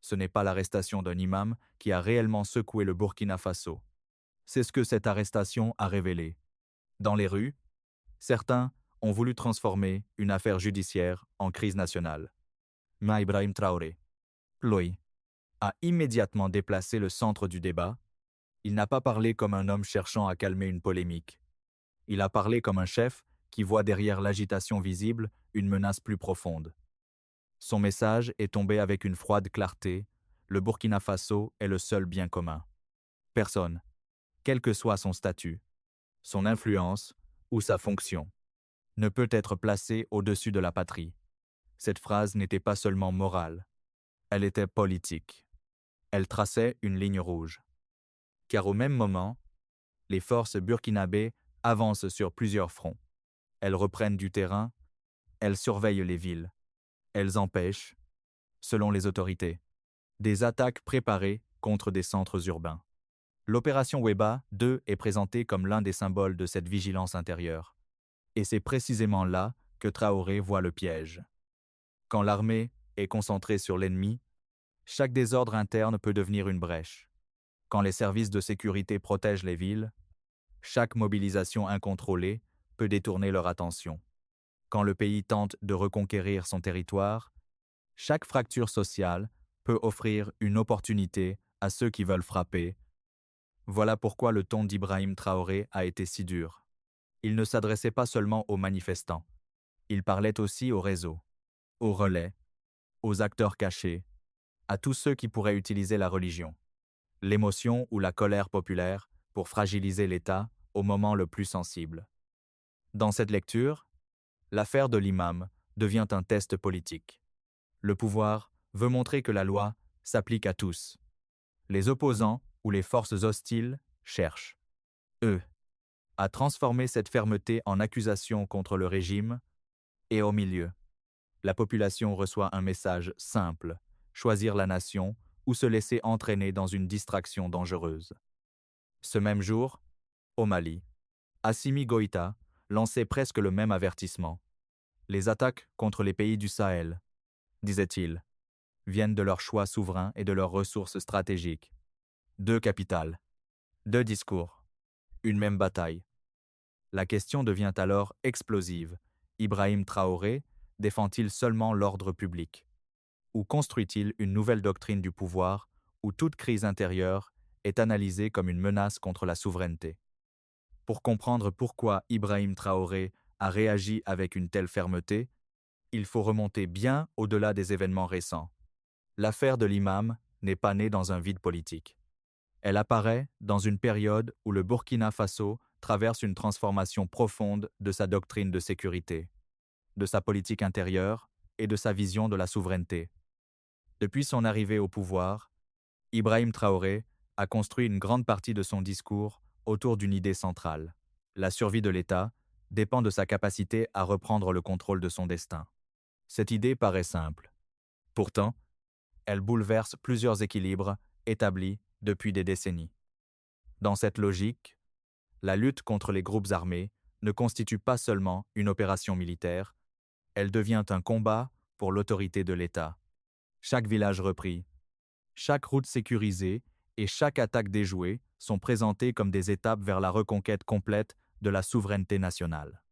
ce n'est pas l'arrestation d'un imam qui a réellement secoué le Burkina Faso. C'est ce que cette arrestation a révélé. Dans les rues, certains ont voulu transformer une affaire judiciaire en crise nationale. Mais Ibrahim Traoré, Loï, a immédiatement déplacé le centre du débat. Il n'a pas parlé comme un homme cherchant à calmer une polémique. Il a parlé comme un chef qui voit derrière l'agitation visible une menace plus profonde. Son message est tombé avec une froide clarté. Le Burkina Faso est le seul bien commun. Personne, quel que soit son statut, son influence ou sa fonction, ne peut être placé au-dessus de la patrie. Cette phrase n'était pas seulement morale, elle était politique. Elle traçait une ligne rouge. Car au même moment, les forces burkinabées avancent sur plusieurs fronts. Elles reprennent du terrain, elles surveillent les villes, elles empêchent, selon les autorités, des attaques préparées contre des centres urbains. L'opération Weba 2 est présentée comme l'un des symboles de cette vigilance intérieure. Et c'est précisément là que Traoré voit le piège. Quand l'armée est concentrée sur l'ennemi, chaque désordre interne peut devenir une brèche. Quand les services de sécurité protègent les villes, chaque mobilisation incontrôlée peut détourner leur attention. Quand le pays tente de reconquérir son territoire, chaque fracture sociale peut offrir une opportunité à ceux qui veulent frapper. Voilà pourquoi le ton d'Ibrahim Traoré a été si dur. Il ne s'adressait pas seulement aux manifestants, il parlait aussi aux réseaux, aux relais, aux acteurs cachés, à tous ceux qui pourraient utiliser la religion, l'émotion ou la colère populaire pour fragiliser l'État au moment le plus sensible. Dans cette lecture, l'affaire de l'imam devient un test politique. Le pouvoir veut montrer que la loi s'applique à tous. Les opposants ou les forces hostiles cherchent, eux, à transformer cette fermeté en accusation contre le régime, et au milieu, la population reçoit un message simple, choisir la nation ou se laisser entraîner dans une distraction dangereuse. Ce même jour, au Mali, Assimi Goïta lançait presque le même avertissement. Les attaques contre les pays du Sahel, disait-il, viennent de leurs choix souverains et de leurs ressources stratégiques. Deux capitales, deux discours, une même bataille. La question devient alors explosive. Ibrahim Traoré défend-il seulement l'ordre public? Ou construit-il une nouvelle doctrine du pouvoir où toute crise intérieure est analysée comme une menace contre la souveraineté? Pour comprendre pourquoi Ibrahim Traoré a réagi avec une telle fermeté, il faut remonter bien au-delà des événements récents. L'affaire de l'imam n'est pas née dans un vide politique. Elle apparaît dans une période où le Burkina Faso traverse une transformation profonde de sa doctrine de sécurité, de sa politique intérieure et de sa vision de la souveraineté. Depuis son arrivée au pouvoir, Ibrahim Traoré a construit une grande partie de son discours autour d'une idée centrale. La survie de l'État dépend de sa capacité à reprendre le contrôle de son destin. Cette idée paraît simple. Pourtant, elle bouleverse plusieurs équilibres établis depuis des décennies. Dans cette logique, la lutte contre les groupes armés ne constitue pas seulement une opération militaire, elle devient un combat pour l'autorité de l'État. Chaque village repris, chaque route sécurisée et chaque attaque déjouée sont présentées comme des étapes vers la reconquête complète de la souveraineté nationale.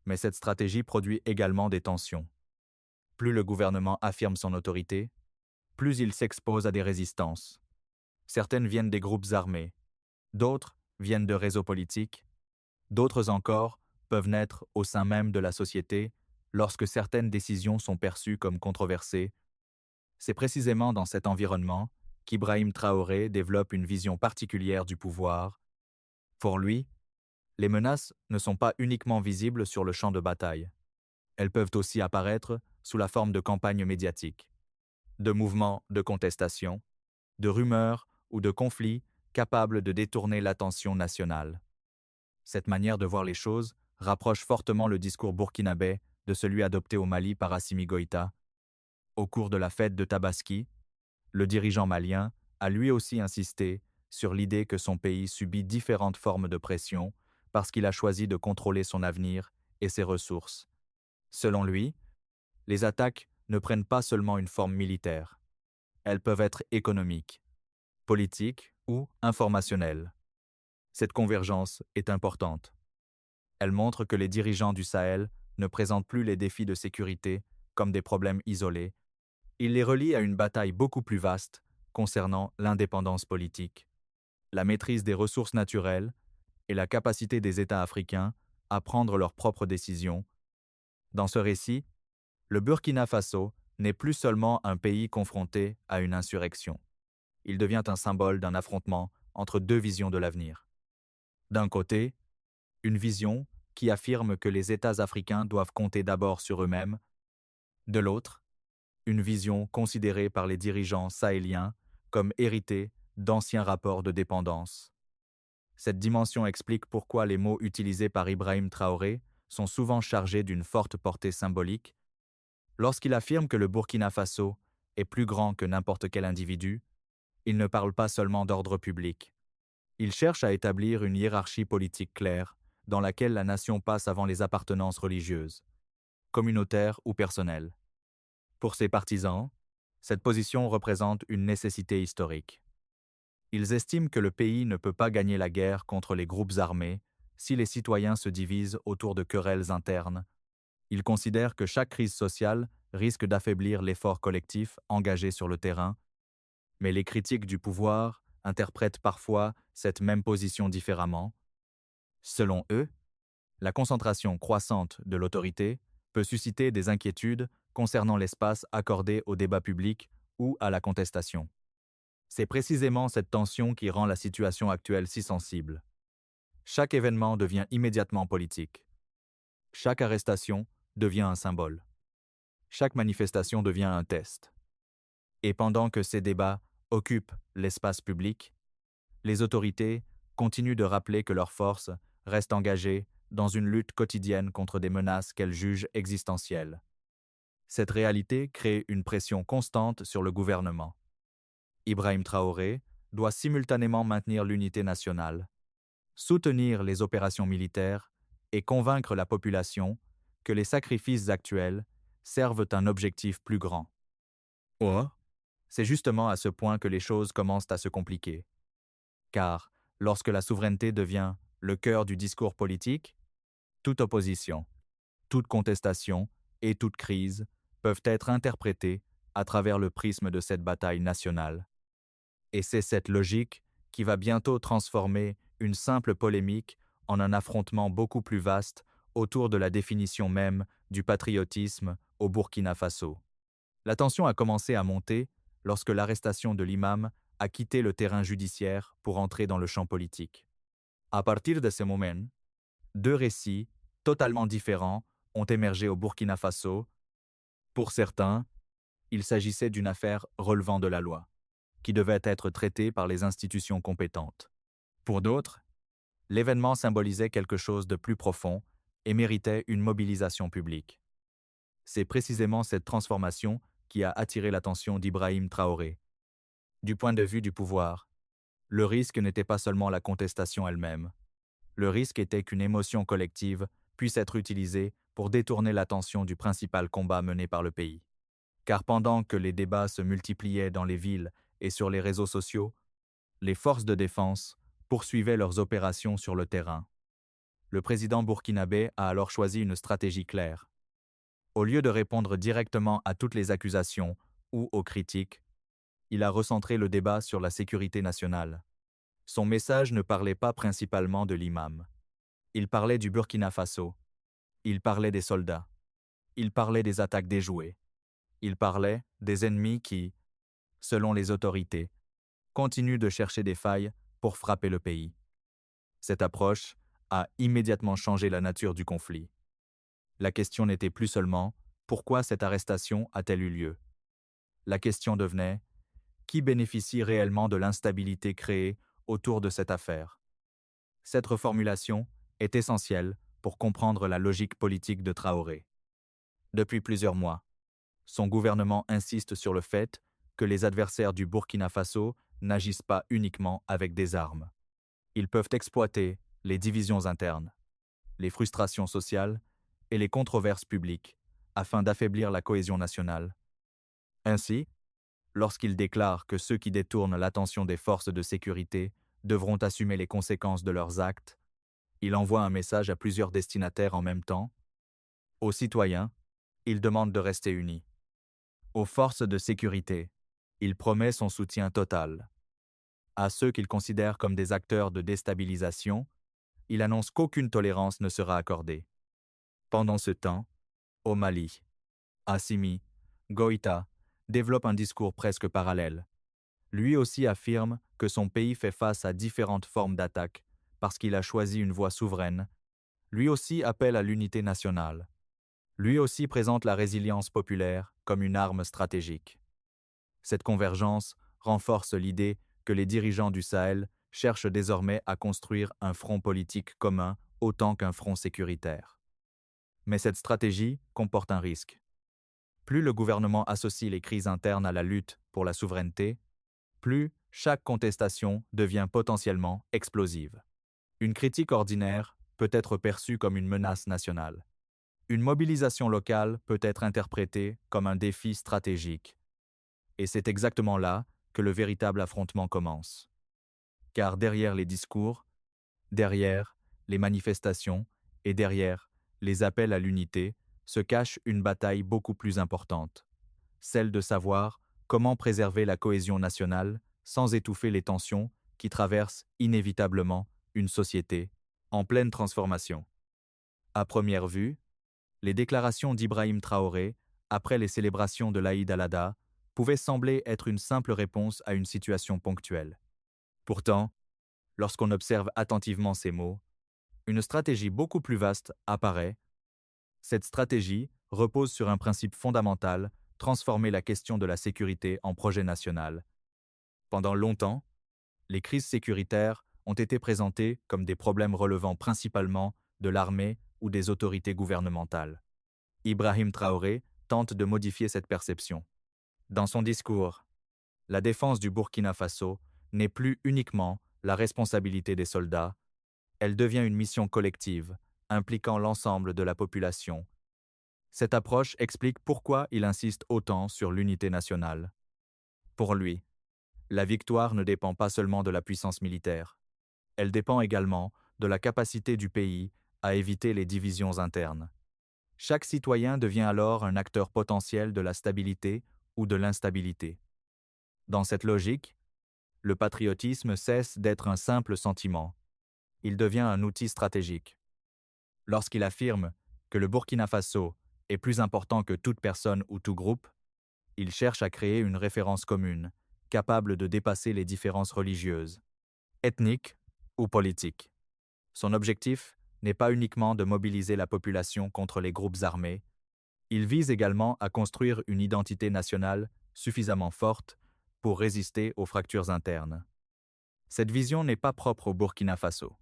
Mais cette stratégie produit également des tensions. Plus le gouvernement affirme son autorité, plus il s'expose à des résistances. Certaines viennent des groupes armés, d'autres viennent de réseaux politiques, d'autres encore peuvent naître au sein même de la société lorsque certaines décisions sont perçues comme controversées. C'est précisément dans cet environnement qu'Ibrahim Traoré développe une vision particulière du pouvoir. Pour lui, les menaces ne sont pas uniquement visibles sur le champ de bataille. Elles peuvent aussi apparaître sous la forme de campagnes médiatiques, de mouvements de contestation, de rumeurs ou de conflits capables de détourner l'attention nationale. Cette manière de voir les choses rapproche fortement le discours burkinabé de celui adopté au Mali par Assimi Goïta. Au cours de la fête de Tabaski, le dirigeant malien a lui aussi insisté sur l'idée que son pays subit différentes formes de pression parce qu'il a choisi de contrôler son avenir et ses ressources. Selon lui, les attaques ne prennent pas seulement une forme militaire. Elles peuvent être économiques, politiques ou informationnelles. Cette convergence est importante. Elle montre que les dirigeants du Sahel ne présentent plus les défis de sécurité comme des problèmes isolés. Ils les relient à une bataille beaucoup plus vaste concernant l'indépendance politique, la maîtrise des ressources naturelles et la capacité des États africains à prendre leurs propres décisions. Dans ce récit, le Burkina Faso n'est plus seulement un pays confronté à une insurrection. Il devient un symbole d'un affrontement entre deux visions de l'avenir. D'un côté, une vision qui affirme que les États africains doivent compter d'abord sur eux-mêmes. De l'autre, une vision considérée par les dirigeants sahéliens comme héritée d'anciens rapports de dépendance. Cette dimension explique pourquoi les mots utilisés par Ibrahim Traoré sont souvent chargés d'une forte portée symbolique. Lorsqu'il affirme que le Burkina Faso est plus grand que n'importe quel individu, il ne parle pas seulement d'ordre public. Il cherche à établir une hiérarchie politique claire, dans laquelle la nation passe avant les appartenances religieuses, communautaires ou personnelles. Pour ses partisans, cette position représente une nécessité historique. Ils estiment que le pays ne peut pas gagner la guerre contre les groupes armés si les citoyens se divisent autour de querelles internes. Ils considèrent que chaque crise sociale risque d'affaiblir l'effort collectif engagé sur le terrain, mais les critiques du pouvoir interprètent parfois cette même position différemment. Selon eux, la concentration croissante de l'autorité peut susciter des inquiétudes concernant l'espace accordé au débat public ou à la contestation. C'est précisément cette tension qui rend la situation actuelle si sensible. Chaque événement devient immédiatement politique. Chaque arrestation devient un symbole. Chaque manifestation devient un test. Et pendant que ces débats occupent l'espace public, les autorités continuent de rappeler que leurs forces restent engagées dans une lutte quotidienne contre des menaces qu'elles jugent existentielles. Cette réalité crée une pression constante sur le gouvernement. Ibrahim Traoré doit simultanément maintenir l'unité nationale, soutenir les opérations militaires et convaincre la population que les sacrifices actuels servent un objectif plus grand. Or, c'est justement à ce point que les choses commencent à se compliquer. Car, lorsque la souveraineté devient le cœur du discours politique, toute opposition, toute contestation et toute crise peuvent être interprétées à travers le prisme de cette bataille nationale. Et c'est cette logique qui va bientôt transformer une simple polémique en un affrontement beaucoup plus vaste autour de la définition même du patriotisme au Burkina Faso. La tension a commencé à monter lorsque l'arrestation de l'imam a quitté le terrain judiciaire pour entrer dans le champ politique. À partir de ce moment, deux récits totalement différents ont émergé au Burkina Faso. Pour certains, il s'agissait d'une affaire relevant de la loi, qui devait être traitée par les institutions compétentes. Pour d'autres, l'événement symbolisait quelque chose de plus profond et méritait une mobilisation publique. C'est précisément cette transformation qui a attiré l'attention d'Ibrahim Traoré. Du point de vue du pouvoir, le risque n'était pas seulement la contestation elle-même. Le risque était qu'une émotion collective puisse être utilisée pour détourner l'attention du principal combat mené par le pays. Car pendant que les débats se multipliaient dans les villes et sur les réseaux sociaux, les forces de défense poursuivaient leurs opérations sur le terrain. Le président burkinabé a alors choisi une stratégie claire. Au lieu de répondre directement à toutes les accusations ou aux critiques, il a recentré le débat sur la sécurité nationale. Son message ne parlait pas principalement de l'imam. Il parlait du Burkina Faso. Il parlait des soldats. Il parlait des attaques déjouées. Il parlait des ennemis qui, selon les autorités, continuent de chercher des failles pour frapper le pays. Cette approche a immédiatement changé la nature du conflit. La question n'était plus seulement « Pourquoi cette arrestation a-t-elle eu lieu ?» La question devenait « Qui bénéficie réellement de l'instabilité créée autour de cette affaire ?» Cette reformulation est essentielle pour comprendre la logique politique de Traoré. Depuis plusieurs mois, son gouvernement insiste sur le fait que les adversaires du Burkina Faso n'agissent pas uniquement avec des armes. Ils peuvent exploiter les divisions internes, les frustrations sociales et les controverses publiques afin d'affaiblir la cohésion nationale. Ainsi, lorsqu'il déclare que ceux qui détournent l'attention des forces de sécurité devront assumer les conséquences de leurs actes, il envoie un message à plusieurs destinataires en même temps. Aux citoyens, il demande de rester unis. Aux forces de sécurité, il promet son soutien total. À ceux qu'il considère comme des acteurs de déstabilisation, il annonce qu'aucune tolérance ne sera accordée. Pendant ce temps, au Mali, Assimi Goïta développe un discours presque parallèle. Lui aussi affirme que son pays fait face à différentes formes d'attaques parce qu'il a choisi une voie souveraine. Lui aussi appelle à l'unité nationale. Lui aussi présente la résilience populaire comme une arme stratégique. Cette convergence renforce l'idée que les dirigeants du Sahel cherchent désormais à construire un front politique commun autant qu'un front sécuritaire. Mais cette stratégie comporte un risque. Plus le gouvernement associe les crises internes à la lutte pour la souveraineté, plus chaque contestation devient potentiellement explosive. Une critique ordinaire peut être perçue comme une menace nationale. Une mobilisation locale peut être interprétée comme un défi stratégique. Et c'est exactement là que le véritable affrontement commence. Car derrière les discours, derrière les manifestations et derrière les appels à l'unité se cache une bataille beaucoup plus importante, celle de savoir comment préserver la cohésion nationale sans étouffer les tensions qui traversent inévitablement une société en pleine transformation. À première vue, les déclarations d'Ibrahim Traoré, après les célébrations de l'Aïd al-Adha, pouvaient sembler être une simple réponse à une situation ponctuelle. Pourtant, lorsqu'on observe attentivement ces mots, une stratégie beaucoup plus vaste apparaît. Cette stratégie repose sur un principe fondamental, transformer la question de la sécurité en projet national. Pendant longtemps, les crises sécuritaires ont été présentées comme des problèmes relevant principalement de l'armée ou des autorités gouvernementales. Ibrahim Traoré tente de modifier cette perception. Dans son discours, la défense du Burkina Faso n'est plus uniquement la responsabilité des soldats, elle devient une mission collective, impliquant l'ensemble de la population. Cette approche explique pourquoi il insiste autant sur l'unité nationale. Pour lui, la victoire ne dépend pas seulement de la puissance militaire, elle dépend également de la capacité du pays à éviter les divisions internes. Chaque citoyen devient alors un acteur potentiel de la stabilité ou de l'instabilité. Dans cette logique, le patriotisme cesse d'être un simple sentiment. Il devient un outil stratégique. Lorsqu'il affirme que le Burkina Faso est plus important que toute personne ou tout groupe, il cherche à créer une référence commune, capable de dépasser les différences religieuses, ethniques ou politiques. Son objectif n'est pas uniquement de mobiliser la population contre les groupes armés, il vise également à construire une identité nationale suffisamment forte pour résister aux fractures internes. Cette vision n'est pas propre au Burkina Faso.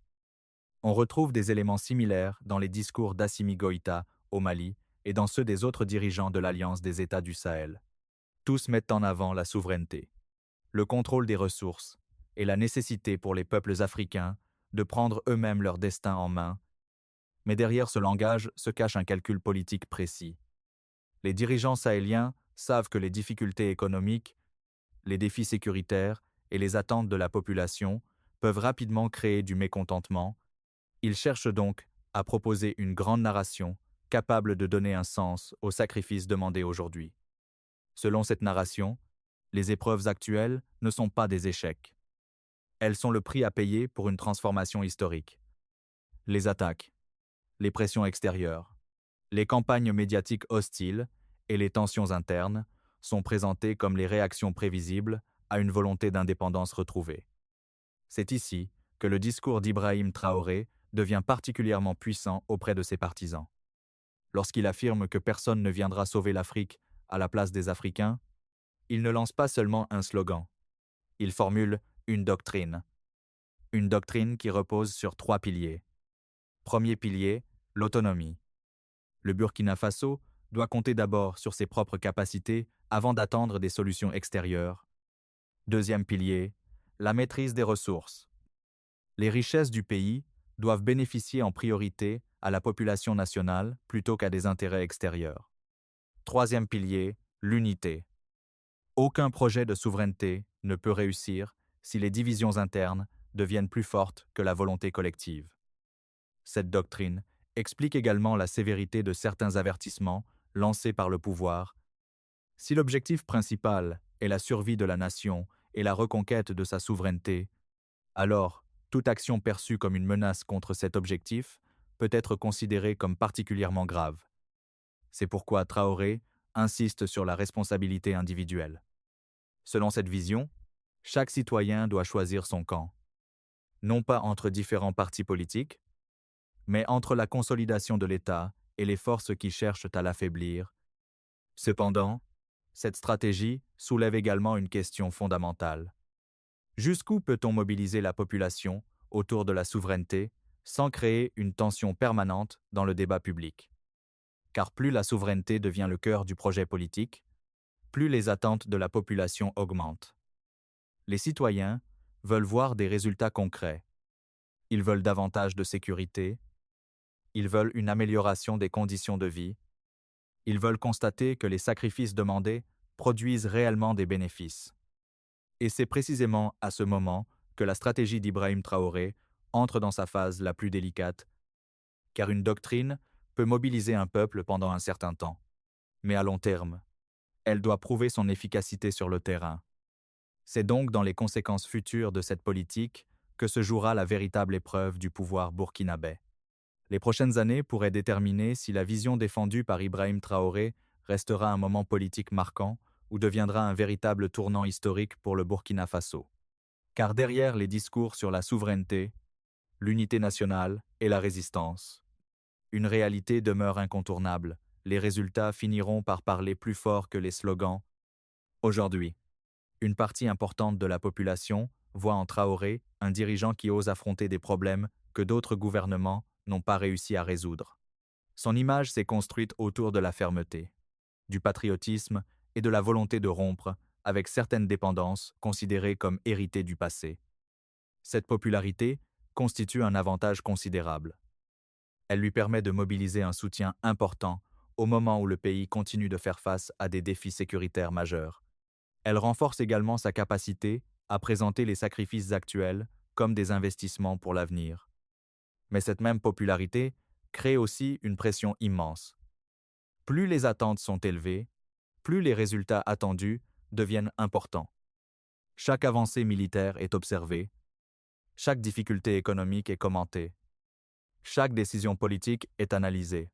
On retrouve des éléments similaires dans les discours d'Assimi Goïta au Mali et dans ceux des autres dirigeants de l'Alliance des États du Sahel. Tous mettent en avant la souveraineté, le contrôle des ressources et la nécessité pour les peuples africains de prendre eux-mêmes leur destin en main. Mais derrière ce langage se cache un calcul politique précis. Les dirigeants sahéliens savent que les difficultés économiques, les défis sécuritaires et les attentes de la population peuvent rapidement créer du mécontentement. Ils cherchent donc à proposer une grande narration capable de donner un sens aux sacrifices demandés aujourd'hui. Selon cette narration, les épreuves actuelles ne sont pas des échecs. Elles sont le prix à payer pour une transformation historique. Les attaques, les pressions extérieures, les campagnes médiatiques hostiles et les tensions internes sont présentées comme les réactions prévisibles à une volonté d'indépendance retrouvée. C'est ici que le discours d'Ibrahim Traoré devient particulièrement puissant auprès de ses partisans. Lorsqu'il affirme que personne ne viendra sauver l'Afrique à la place des Africains, il ne lance pas seulement un slogan, il formule une doctrine. Une doctrine qui repose sur 3 piliers. Premier pilier, l'autonomie. Le Burkina Faso doit compter d'abord sur ses propres capacités avant d'attendre des solutions extérieures. Deuxième pilier, la maîtrise des ressources. Les richesses du pays doivent bénéficier en priorité à la population nationale plutôt qu'à des intérêts extérieurs. Troisième pilier, l'unité. Aucun projet de souveraineté ne peut réussir si les divisions internes deviennent plus fortes que la volonté collective. Cette doctrine explique également la sévérité de certains avertissements lancés par le pouvoir. Si l'objectif principal est la survie de la nation et la reconquête de sa souveraineté, alors toute action perçue comme une menace contre cet objectif peut être considérée comme particulièrement grave. C'est pourquoi Traoré insiste sur la responsabilité individuelle. Selon cette vision, chaque citoyen doit choisir son camp, non pas entre différents partis politiques, mais entre la consolidation de l'État et les forces qui cherchent à l'affaiblir. Cependant, cette stratégie soulève également une question fondamentale. Jusqu'où peut-on mobiliser la population autour de la souveraineté sans créer une tension permanente dans le débat public? Car plus la souveraineté devient le cœur du projet politique, plus les attentes de la population augmentent. Les citoyens veulent voir des résultats concrets. Ils veulent davantage de sécurité, ils veulent une amélioration des conditions de vie, ils veulent constater que les sacrifices demandés produisent réellement des bénéfices. Et c'est précisément à ce moment que la stratégie d'Ibrahim Traoré entre dans sa phase la plus délicate, car une doctrine peut mobiliser un peuple pendant un certain temps. Mais à long terme, elle doit prouver son efficacité sur le terrain. C'est donc dans les conséquences futures de cette politique que se jouera la véritable épreuve du pouvoir burkinabé. Les prochaines années pourraient déterminer si la vision défendue par Ibrahim Traoré restera un moment politique marquant ou deviendra un véritable tournant historique pour le Burkina Faso. Car derrière les discours sur la souveraineté, l'unité nationale et la résistance, une réalité demeure incontournable. Les résultats finiront par parler plus fort que les slogans. Aujourd'hui, une partie importante de la population voit en Traoré un dirigeant qui ose affronter des problèmes que d'autres gouvernements n'ont pas réussi à résoudre. Son image s'est construite autour de la fermeté, du patriotisme et de la volonté de rompre avec certaines dépendances considérées comme héritées du passé. Cette popularité constitue un avantage considérable. Elle lui permet de mobiliser un soutien important au moment où le pays continue de faire face à des défis sécuritaires majeurs. Elle renforce également sa capacité à présenter les sacrifices actuels comme des investissements pour l'avenir. Mais cette même popularité crée aussi une pression immense. Plus les attentes sont élevées, plus les résultats attendus deviennent importants. Chaque avancée militaire est observée, chaque difficulté économique est commentée, chaque décision politique est analysée,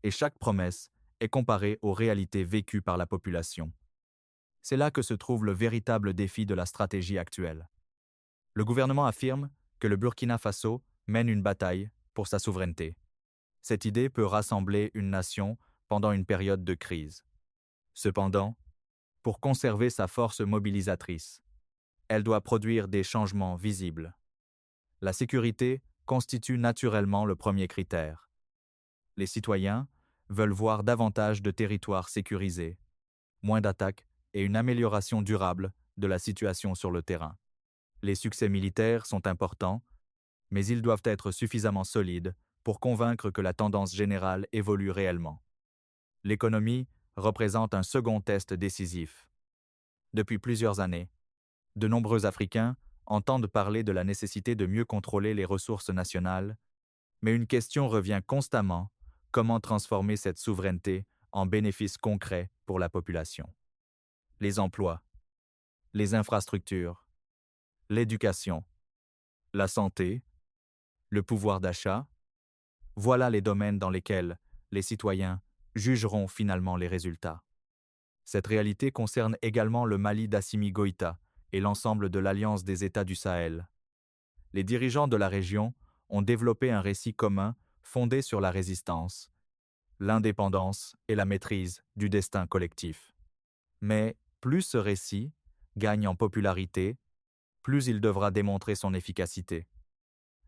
et chaque promesse est comparée aux réalités vécues par la population. C'est là que se trouve le véritable défi de la stratégie actuelle. Le gouvernement affirme que le Burkina Faso mène une bataille pour sa souveraineté. Cette idée peut rassembler une nation pendant une période de crise. Cependant, pour conserver sa force mobilisatrice, elle doit produire des changements visibles. La sécurité constitue naturellement le premier critère. Les citoyens veulent voir davantage de territoires sécurisés, moins d'attaques et une amélioration durable de la situation sur le terrain. Les succès militaires sont importants, mais ils doivent être suffisamment solides pour convaincre que la tendance générale évolue réellement. L'économie représente un second test décisif. Depuis plusieurs années, de nombreux Africains entendent parler de la nécessité de mieux contrôler les ressources nationales, mais une question revient constamment: comment transformer cette souveraineté en bénéfices concrets pour la population? Les emplois, les infrastructures, l'éducation, la santé, le pouvoir d'achat, voilà les domaines dans lesquels les citoyens jugeront finalement les résultats. Cette réalité concerne également le Mali d'Assimi Goïta et l'ensemble de l'Alliance des États du Sahel. Les dirigeants de la région ont développé un récit commun fondé sur la résistance, l'indépendance et la maîtrise du destin collectif. Mais plus ce récit gagne en popularité, plus il devra démontrer son efficacité.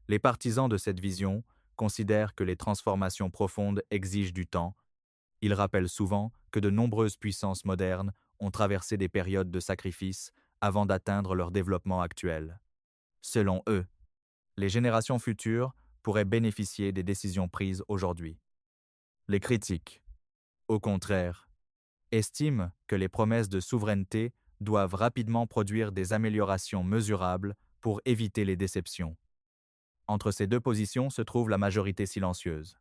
Les partisans de cette vision considèrent que les transformations profondes exigent du temps. Ils rappellent souvent que de nombreuses puissances modernes ont traversé des périodes de sacrifice avant d'atteindre leur développement actuel. Selon eux, les générations futures pourraient bénéficier des décisions prises aujourd'hui. Les critiques, au contraire, estime que les promesses de souveraineté doivent rapidement produire des améliorations mesurables pour éviter les déceptions. Entre ces deux positions se trouve la majorité silencieuse.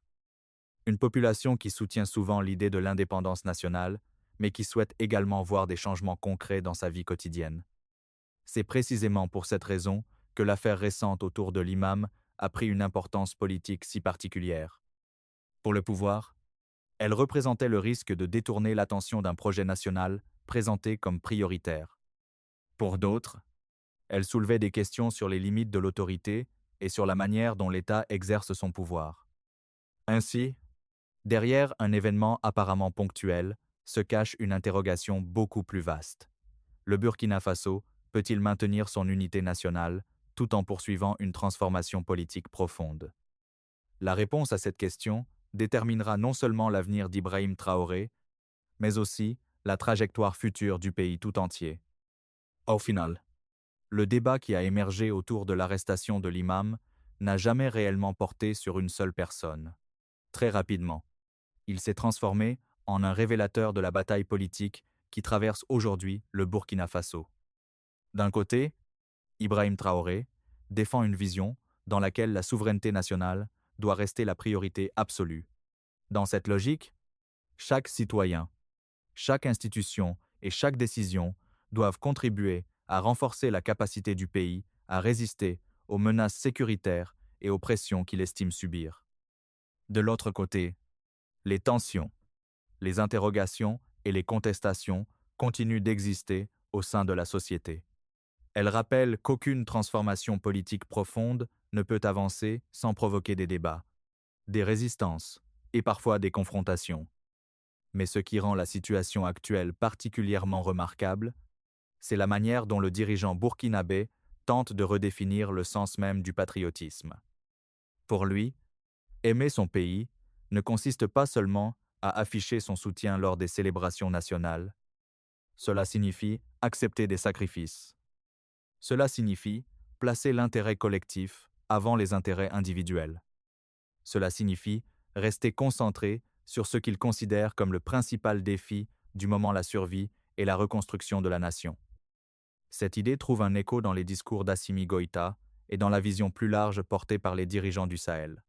Une population qui soutient souvent l'idée de l'indépendance nationale, mais qui souhaite également voir des changements concrets dans sa vie quotidienne. C'est précisément pour cette raison que l'affaire récente autour de l'imam a pris une importance politique si particulière. Pour le pouvoir, elle représentait le risque de détourner l'attention d'un projet national présenté comme prioritaire. Pour d'autres, elle soulevait des questions sur les limites de l'autorité et sur la manière dont l'État exerce son pouvoir. Ainsi, derrière un événement apparemment ponctuel se cache une interrogation beaucoup plus vaste. Le Burkina Faso peut-il maintenir son unité nationale tout en poursuivant une transformation politique profonde? La réponse à cette question déterminera non seulement l'avenir d'Ibrahim Traoré, mais aussi la trajectoire future du pays tout entier. Au final, le débat qui a émergé autour de l'arrestation de l'imam n'a jamais réellement porté sur une seule personne. Très rapidement, il s'est transformé en un révélateur de la bataille politique qui traverse aujourd'hui le Burkina Faso. D'un côté, Ibrahim Traoré défend une vision dans laquelle la souveraineté nationale doit rester la priorité absolue. Dans cette logique, chaque citoyen, chaque institution et chaque décision doivent contribuer à renforcer la capacité du pays à résister aux menaces sécuritaires et aux pressions qu'il estime subir. De l'autre côté, les tensions, les interrogations et les contestations continuent d'exister au sein de la société. Elles rappellent qu'aucune transformation politique profonde ne peut avancer sans provoquer des débats, des résistances et parfois des confrontations. Mais ce qui rend la situation actuelle particulièrement remarquable, c'est la manière dont le dirigeant burkinabé tente de redéfinir le sens même du patriotisme. Pour lui, aimer son pays ne consiste pas seulement à afficher son soutien lors des célébrations nationales. Cela signifie accepter des sacrifices. Cela signifie placer l'intérêt collectif avant les intérêts individuels. Cela signifie rester concentré sur ce qu'il considère comme le principal défi du moment, la survie et la reconstruction de la nation. Cette idée trouve un écho dans les discours d'Assimi Goïta et dans la vision plus large portée par les dirigeants du Sahel.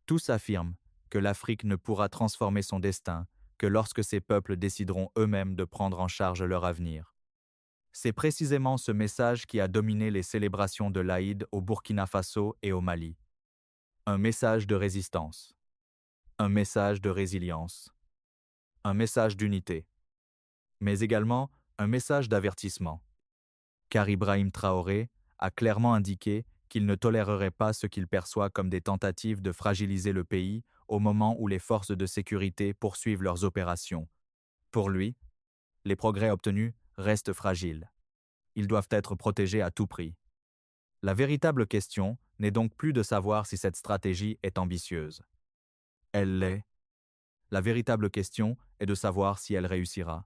Tous affirment que l'Afrique ne pourra transformer son destin que lorsque ses peuples décideront eux-mêmes de prendre en charge leur avenir. C'est précisément ce message qui a dominé les célébrations de l'Aïd au Burkina Faso et au Mali. Un message de résistance, un message de résilience, un message d'unité, mais également un message d'avertissement. Car Ibrahim Traoré a clairement indiqué qu'il ne tolérerait pas ce qu'il perçoit comme des tentatives de fragiliser le pays au moment où les forces de sécurité poursuivent leurs opérations. Pour lui, les progrès obtenus restent fragiles. Ils doivent être protégés à tout prix. La véritable question n'est donc plus de savoir si cette stratégie est ambitieuse. Elle l'est. La véritable question est de savoir si elle réussira.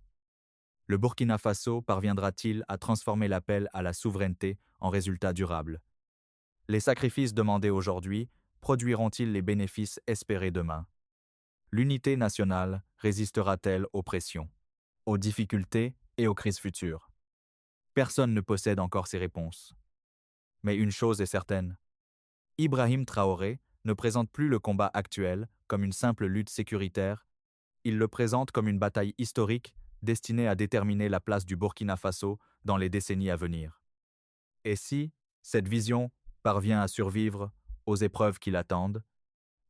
Le Burkina Faso parviendra-t-il à transformer l'appel à la souveraineté en résultat durable? Les sacrifices demandés aujourd'hui produiront-ils les bénéfices espérés demain? L'unité nationale résistera-t-elle aux pressions, aux difficultés et aux crises futures? Personne ne possède encore ces réponses. Mais une chose est certaine, Ibrahim Traoré ne présente plus le combat actuel comme une simple lutte sécuritaire, il le présente comme une bataille historique destinée à déterminer la place du Burkina Faso dans les décennies à venir. Et si cette vision parvient à survivre aux épreuves qui l'attendent,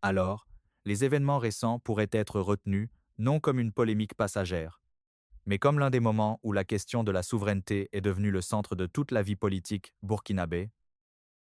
alors les événements récents pourraient être retenus non comme une polémique passagère, mais comme l'un des moments où la question de la souveraineté est devenue le centre de toute la vie politique burkinabé,